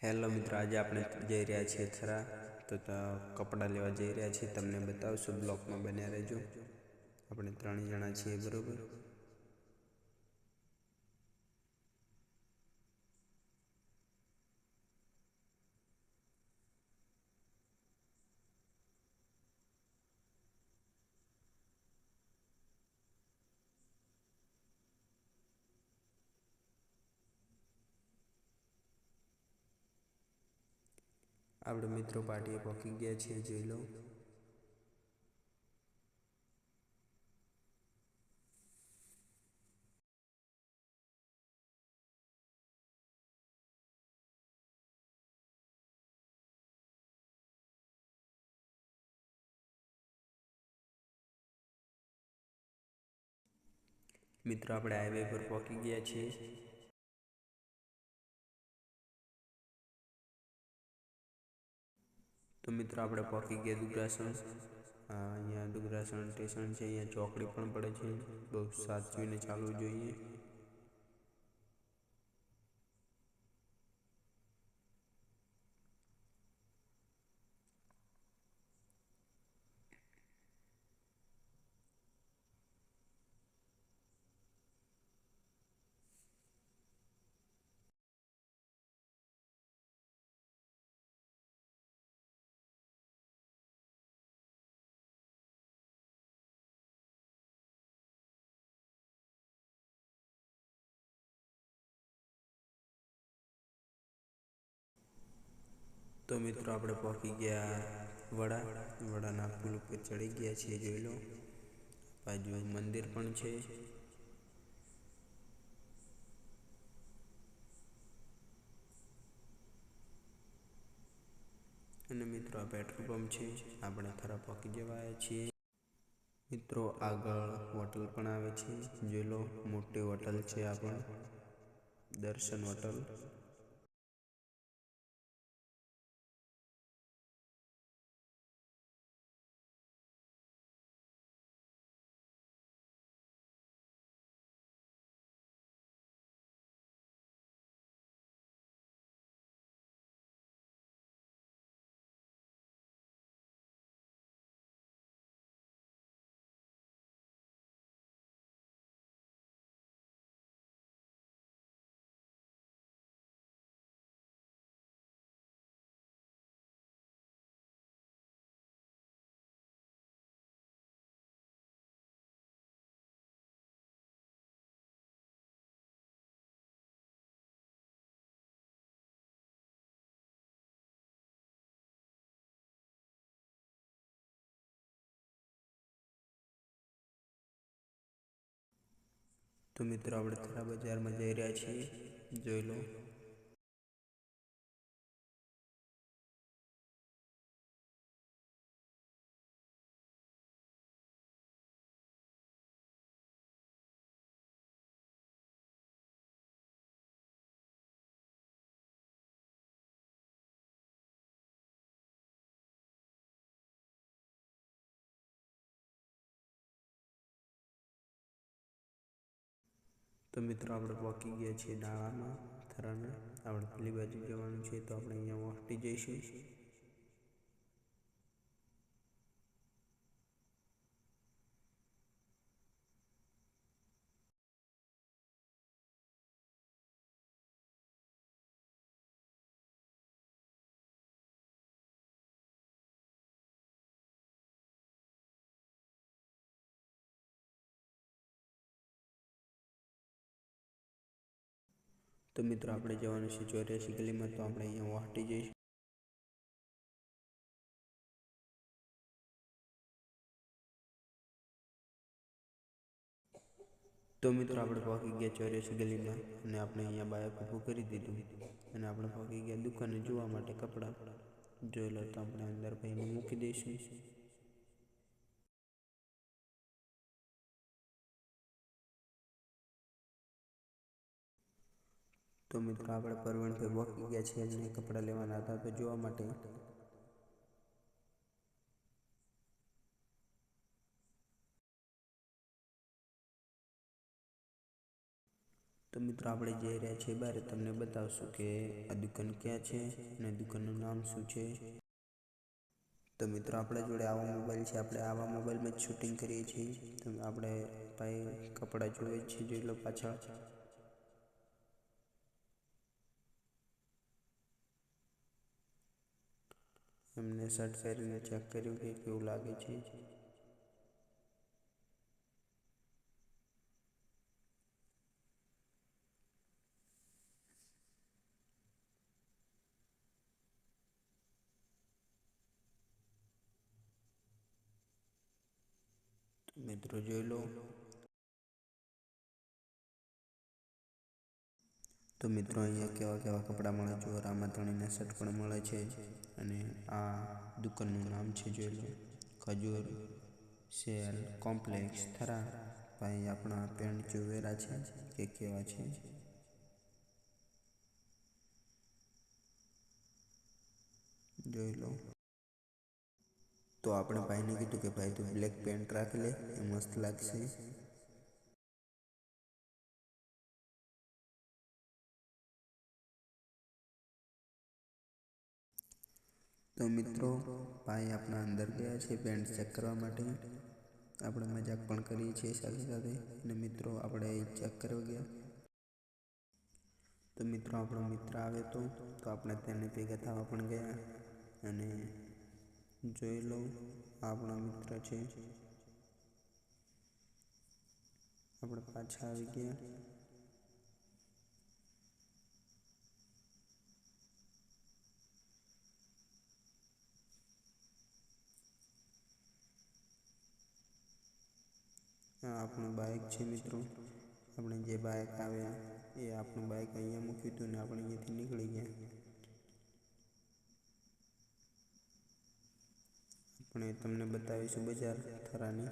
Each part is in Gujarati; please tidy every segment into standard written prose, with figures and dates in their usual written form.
હેલો મિત્રો, આજે આપણે જઈ રહ્યા છીએ થરા તો કપડાં લેવા જઈ રહ્યા છીએ. તમને બતાવશું, બ્લોકમાં બન્યા રહેજો. આપણે 3 જણા છીએ, બરોબર. આપણે મિત્રો પાર્ટીએ પહોંચી ગયા છીએ, જોઈ લો. મિત્રો આપણે હાઈવે પર પહોંચી ગયા છીએ. તો મિત્રો આપણે પહોંચી ગયા દુગરાસણ. અહીંયા દુગરાસણ સ્ટેશન છે. અહીંયા ચોકડી પણ પડે છે. બહુ સાચવીને ચાલવું જોઈએ. તો મિત્રો આપણે પહોંચી ગયા વડાના પુલ ઉપર ચડી ગયા છીએ, જોઈ લો. બાજુ મંદિર પણ છે. અને મિત્રો આ પેટ્રોલ પંપ છે. આપણે થરા પહોંચી જવાયા છીએ. મિત્રો આગળ હોટલ પણ આવે છે, જોઈ લો. મોટી હોટલ છે આ પણ, દર્શન હોટલ. તો મિત્રો આપણે થરા બજારમાં જઈ રહ્યા છીએ, જોઈ લો. તો મિત્રો આપણે પહોંચી ગયા છીએ ડાળામાં, થરાના. આપણે પેલી બાજુ જવાનું છે, તો આપણે અહીંયા વાંકટી જઈશું. તો મિત્રો આપણે જવાનું છે 84 ગલીમાં, તો આપણે અહીંયા વાંકટી જઈશું. તો મિત્રો આપણે પહોંચી ગયા 84 ગલીમાં, અને આપણે અહીંયા બાઇક ઊભું કરી દીધું. અને આપણે પહોંચી ગયા દુકાને જોવા માટે કપડાં. જોઈ લો, તો આપણે અંદર ભાઈને મૂકી દઈશું. તો મિત્રો આપણે પરવણભાઈ પહોંચી ગયા છીએ. એમને કપડાં લેવાના હતા, તો જોવા માટે. તો મિત્રો આપણે જઈ રહ્યા છીએ બહાર, તમને બતાવશું કે આ દુકાન ક્યાં છે અને દુકાનનું નામ શું છે. તો મિત્રો આપણા જોડે આવા મોબાઈલ છે, આપણે આવા મોબાઈલમાં જ શૂટિંગ કરીએ છીએ. તો આપણે ભાઈ કપડાં જોઈએ છીએ, જોઈ લો પાછળ. એમને શર્ટ પહેરીને ચેક કર્યું કે કેવું લાગે છે. મિત્રો જોઈ લો. તો મિત્રો અહીંયા કેવા કેવા કપડાં મળે છે, રામાધણીના શર્ટ પણ મળે છે. અને આ દુકાનનું નામ છે, જોઈ લો, ખજૂર સેલ કોમ્પ્લેક્સ થરા. ભાઈ આપણા પેન્ટ જોવેરા છે કે કેવા છે. જોઈ લો. તો આપણે ભાઈને કીધું કે ભાઈ તું બ્લેક પેન્ટ રાખી લે, એ મસ્ત લાગશે. તો મિત્રો ભાઈ આપણા અંદર ગયા છે પેન્ટ ચેક કરવા માટે. આપણે મજાક પણ કરીએ છીએ સાથે સાથે. અને મિત્રો આપણે ચેક કરવા ગયા. તો મિત્રો આપણો મિત્ર આવે તો આપણે તેને ભેગા થવા પણ ગયા. અને જોઈ લો, આપણો મિત્ર છે. આપણે પાછા આવી ગયા. આ આપણું બાઇક છે મિત્રો. આપણે જે બાઇક આવ્યા એ આપણું બાઇક અહીંયા મૂક્યું હતું ને આપણે અહીંયાથી નીકળી ગયા. આપણે તમને બતાવીશું બજાર થરાની.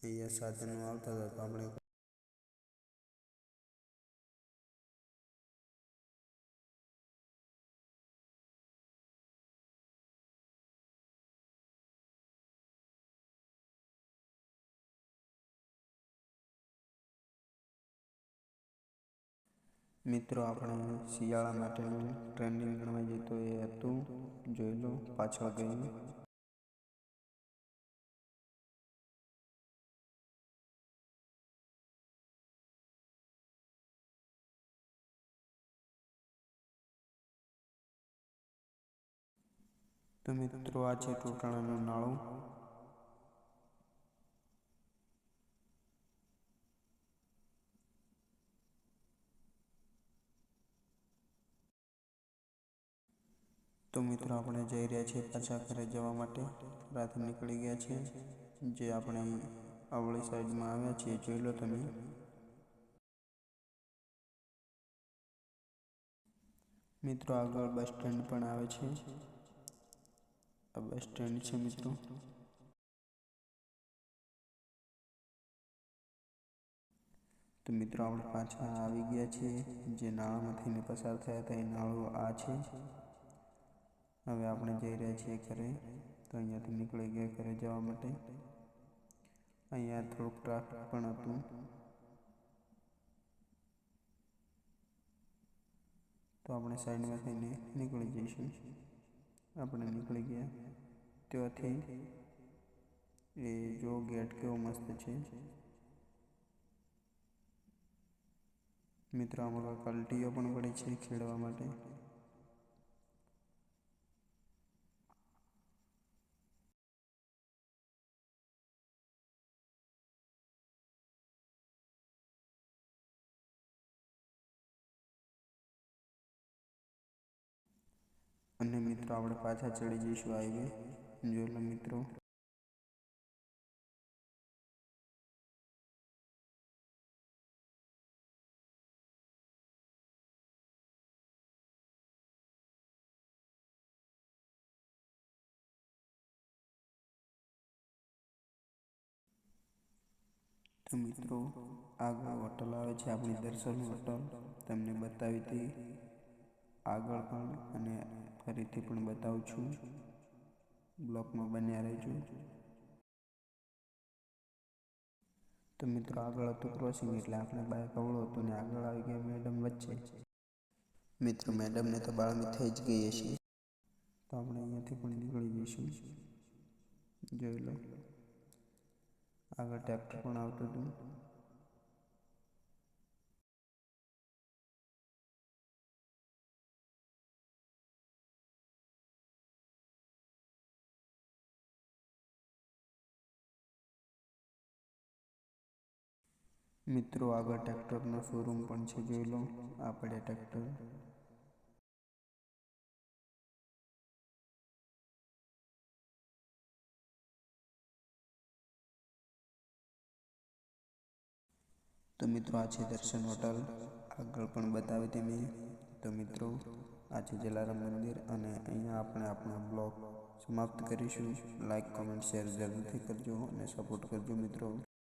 અહીંયા સાધનો આવતા હતા તો આપણે મિત્રો આપણે શિયાળા માટેનું ટ્રેન્ડિંગ ગણવા જઈએ તો એ હતું. જોઈ લો પાછળ ગયું. તો મિત્રો આ છે ટોટાણાનો નાળો. તો મિત્રો આપણે જઈ રહ્યા છીએ પાછા ઘરે જવા માટે. રાતે નીકળી ગયા છે. જે આપણે અવળી સાઈડમાં આવ્યા છીએ, જોઈ લો તમે. મિત્રો આગળ બસ સ્ટેન્ડ પણ આવે છે. આ બસ સ્ટેન્ડ છે મિત્રો. તો મિત્રો આપણે પાછા આવી ગયા છીએ. જે નાળામાંથીને પસાર થયા હતા એ નાળો આ છે. હવે આપણે જઈ રહ્યા છીએ ઘરે. તો અહીંયાથી નીકળી ગયા ઘરે જવા માટે. અહીંયા થોડુંક ટ્રાફિક પણ હતું. તો આપણે સાઈડમાં થઈને નીકળી જઈશું. આપણે નીકળી ગયા. ત્યાંથી એ જો ગેટ કેવો મસ્ત છે. મિત્રો આમાં કલ્ટીઓ પણ પડે છે ખેડવા માટે. અને મિત્રો આપણે પાછા ચડી જઈશું હાઈવે. જોઈ લો મિત્રો. તો મિત્રો આગળ હોટલ આવે છે આપણી દર્શન હોટલ. તમને બતાવી હતી આગળ પણ અને ફરીથી પણ બતાવું છું. બ્લોકમાં બન્યા રહેજો. તો તો મિત્રો આગળ હતું ક્રોસિંગ એટલે આપણે બાઇક અવળું હતું ને આગળ આવી ગયા મેડમ વચ્ચે. મિત્રો મેડમને તો બાળમી થઈ જ ગઈ હશે, તો આપણે અહીંયાથી પણ નીકળી જઈશું. જોઈ લો આગળ ટ્રેક્ટર પણ આવતું હતું. મિત્રો આગળ ટ્રેક્ટરનો શોરૂમ પણ છે, જોઈ લો આપણે ટ્રેક્ટર. તો મિત્રો આ છે દર્શન હોટલ, આગળ પણ બતાવી હતી મેં. તો મિત્રો આ છે જલારામ મંદિર અને અહીંયા આપણે આપણો બ્લોગ સમાપ્ત કરીશું. લાઈક, કોમેન્ટ, શેર જરૂરથી કરજો અને સપોર્ટ કરજો મિત્રો.